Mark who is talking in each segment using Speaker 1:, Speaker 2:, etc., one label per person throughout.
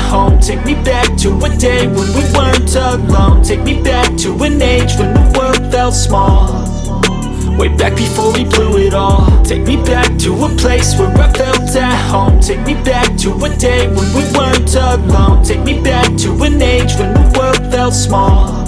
Speaker 1: home. Take me back to a day when we weren't alone. Take me back to an age when the world felt small, way back before we blew it all. Take me back to a place where I felt at home. Take me back to a day when we weren't alone. Take me back to an age when the world felt small,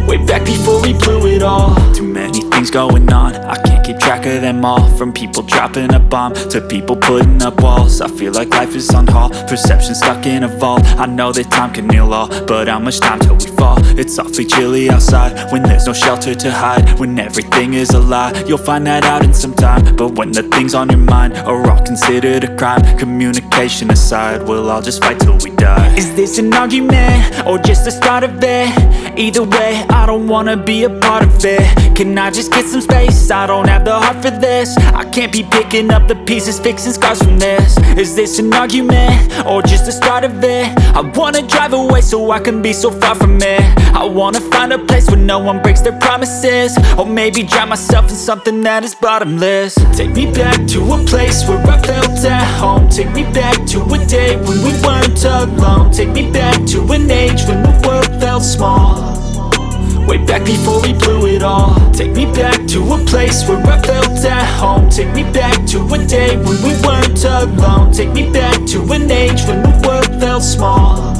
Speaker 1: way back before we blew it all. Too many things going on, I can't keep track of them all. From people dropping a bomb to people putting up walls. I feel like life is on hold, perception stuck in a vault. I know that time can heal all, but how much time till we fall? It's awfully chilly outside when there's no shelter to hide. When everything is a lie, you'll find that out in some time. But when the things on your mind are all considered a crime, communication aside, we'll all just fight till we die. Is this an argument or just the start of it? Either way, I don't wanna be a part of it. Can I just get some space? I don't have the heart for this. I can't be picking up the pieces, fixing scars from this. Is this an argument or just the start of it? I wanna drive away so I can be so far from it. I wanna find a place where no one breaks their promises, or maybe drown myself in something that is bottomless. Take me back to a place where I felt at home. Take me back to a day when we weren't alone. Take me back to an age when the world felt small, way back before we blew it all. Take me back to a place where I felt at home. Take me back to a day when we weren't alone. Take me back to an age when the world felt small,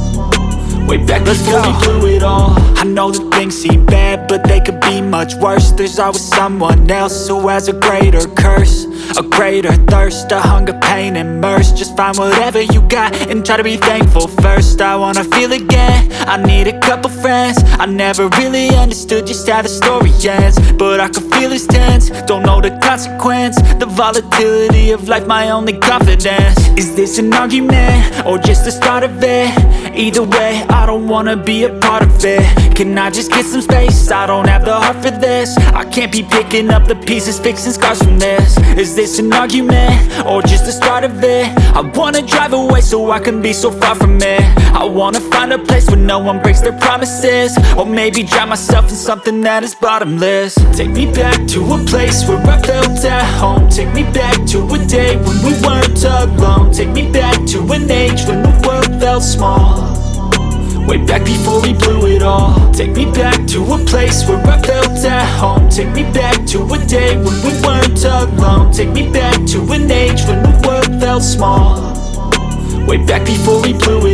Speaker 1: way back before we blew it all. I know that things seem bad, but they could be much worse. There's always someone else who has a greater curse, a greater thirst, a hunger, pain, and mercy. Just find whatever you got and try to be thankful first. I wanna feel again, I need a couple friends. I never really understood just how the story ends, but I can feel it's tense, don't know the consequence. The volatility of life, my only confidence. Is this an argument or just the start of it? Either way, I don't wanna be a part of it. Can I just get some space? I don't have the heart for this. I can't be picking up the pieces, fixing scars from this. Is this an argument or just the start of it? I wanna drive away so I can be so far from it. I wanna find a place where no one breaks their promises, or maybe drown myself in something that is bottomless. Take me back to a place where I felt at home. Take me back to a day when we weren't alone. Take me back to an age when the world felt small, way back before we blew it all. Take me back to a place where I felt at home. Take me back to a day when we weren't alone. Take me back to an age when the world felt small, way back before we blew